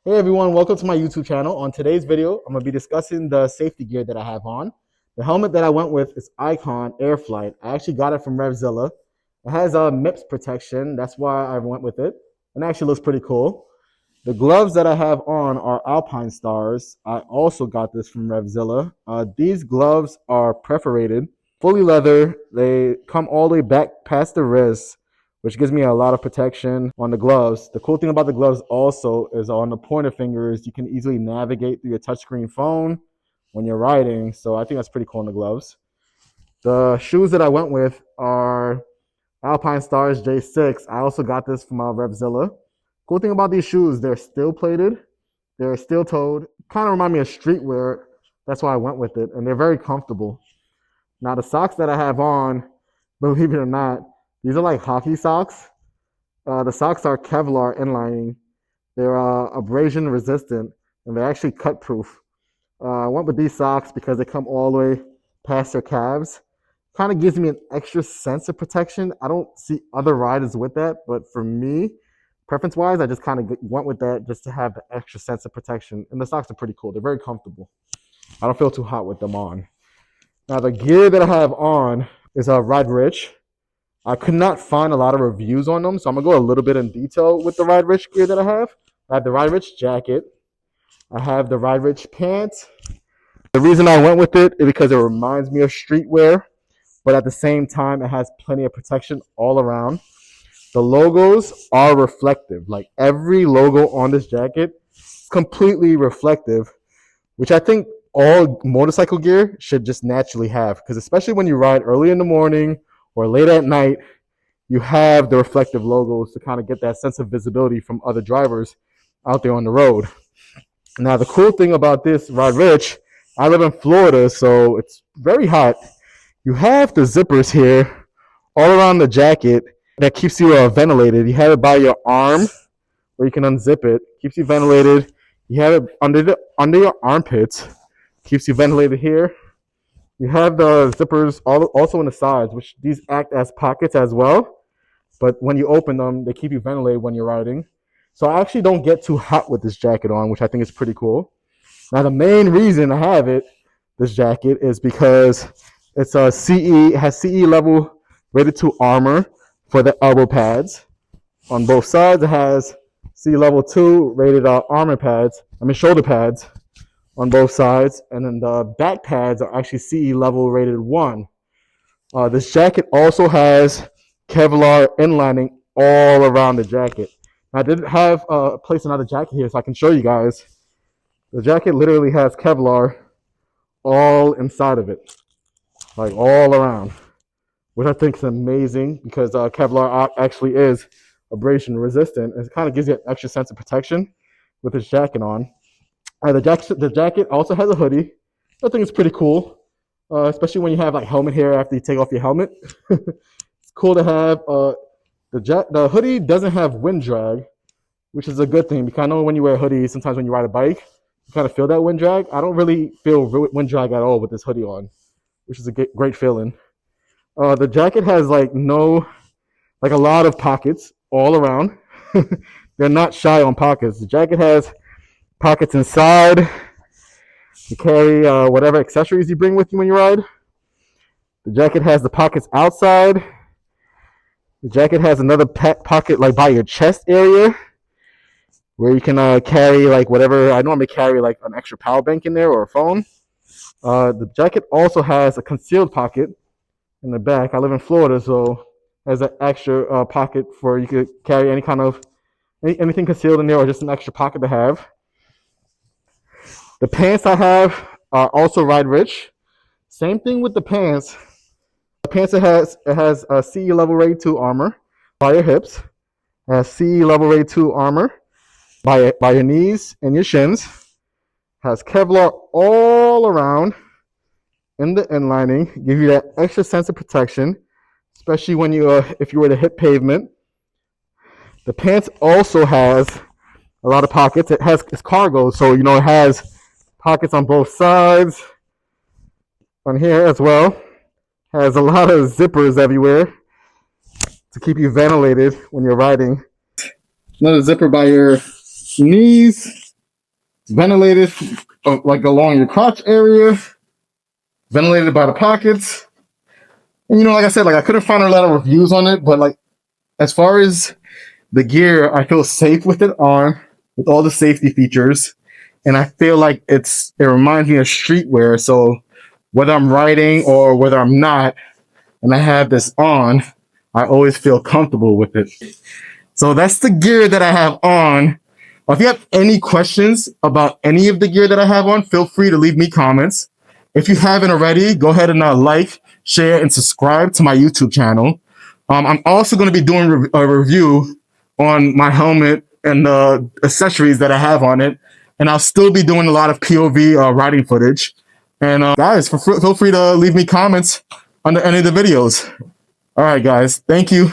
Hey everyone, welcome to my YouTube channel. On today's video, I'm going to be discussing the safety gear that I have on. The helmet that I went with is Icon Airflite. I actually got it from RevZilla. It has a MIPS protection. That's why I went with it. And it actually looks pretty cool. The gloves that I have on are Alpinestars. I also got this from RevZilla. These gloves are perforated, fully leather. They come all the way back past the wrist, which gives me a lot of protection on the gloves. The cool thing about the gloves also is on the pointer fingers, you can easily navigate through your touchscreen phone when you're riding. So I think that's pretty cool on the gloves. The shoes that I went with are Alpinestars J6. I also got this from RevZilla. Cool thing about these shoes, they're steel plated, they're steel toed. Kind of remind me of streetwear. That's why I went with it. And they're very comfortable. Now the socks that I have on, believe it or not, these are like hockey socks. The socks are Kevlar inlining. They're abrasion resistant and they're actually cut proof. I went with these socks because they come all the way past your calves. Kind of gives me an extra sense of protection. I don't see other riders with that, but for me, preference wise, I just kind of went with that just to have the extra sense of protection. And the socks are pretty cool. They're very comfortable. I don't feel too hot with them on. Now the gear that I have on is a Ride Rich. I could not find a lot of reviews on them, so I'm going to go a little bit in detail with the Ride Rich gear that I have. I have the Ride Rich jacket. I have the Ride Rich pants. The reason I went with it is because it reminds me of streetwear, but at the same time, it has plenty of protection all around. The logos are reflective. Like every logo on this jacket is completely reflective, which I think all motorcycle gear should just naturally have, because especially when you ride early in the morning or late at night, you have the reflective logos to kind of get that sense of visibility from other drivers out there on the road. Now, the cool thing about this Ride Rich, I live in Florida, so it's very hot. You have the zippers here all around the jacket that keeps you ventilated. You have it by your arm where you can unzip it, keeps you ventilated. You have it under your armpits, keeps you ventilated here. You have the zippers also on the sides, which these act as pockets as well. But when you open them, they keep you ventilated when you're riding. So I actually don't get too hot with this jacket on, which I think is pretty cool. Now the main reason I have this jacket, is because it's a CE, it has CE level rated 2 armor for the elbow pads. On both sides, it has CE level 2 rated shoulder pads on both sides, and then the back pads are actually CE level rated 1. This jacket also has Kevlar inlining all around the jacket. I didn't have place another jacket here, so I can show you guys. The jacket literally has Kevlar all inside of it, like all around, which I think is amazing because Kevlar actually is abrasion resistant. It kind of gives you an extra sense of protection with this jacket on. The jacket also has a hoodie. I think it's pretty cool, especially when you have like helmet hair after you take off your helmet. It's cool to have. The hoodie doesn't have wind drag, which is a good thing because I know when you wear a hoodie, sometimes when you ride a bike, you kind of feel that wind drag. I don't really feel wind drag at all with this hoodie on, which is a great feeling. The jacket has a lot of pockets all around. They're not shy on pockets. The jacket has pockets inside to carry whatever accessories you bring with you when you ride. The jacket has the pockets outside. The jacket has another pocket like by your chest area where you can carry whatever. I normally carry an extra power bank in there or a phone. The jacket also has a concealed pocket in the back. I live in Florida, so it has an extra pocket for you could carry anything concealed in there, or just an extra pocket to have. The pants I have are also Ride Rich. Same thing with the pants. The pants it has a CE level rated 2 armor by your hips. It has CE level rated 2 armor by your knees and your shins. It has Kevlar all around in the inlining, give you that extra sense of protection, especially when if you were to hit pavement. The pants also has a lot of pockets. It's cargo, so it has pockets on both sides. On here as well, has a lot of zippers everywhere to keep you ventilated when you're riding. Another zipper by your knees, ventilated like along your crotch area, ventilated by the pockets. And like I said, like I couldn't find a lot of reviews on it, but like as far as the gear, I feel safe with it on, with all the safety features, and I feel like it reminds me of streetwear. So whether I'm riding or whether I'm not, and I have this on, I always feel comfortable with it. So that's the gear that I have on. If you have any questions about any of the gear that I have on, feel free to leave me comments. If you haven't already, go ahead and like, share, and subscribe to my YouTube channel. I'm also going to be doing a review on my helmet and the accessories that I have on it. And I'll still be doing a lot of POV riding footage. And guys, feel free to leave me comments under any of the videos. All right, guys. Thank you.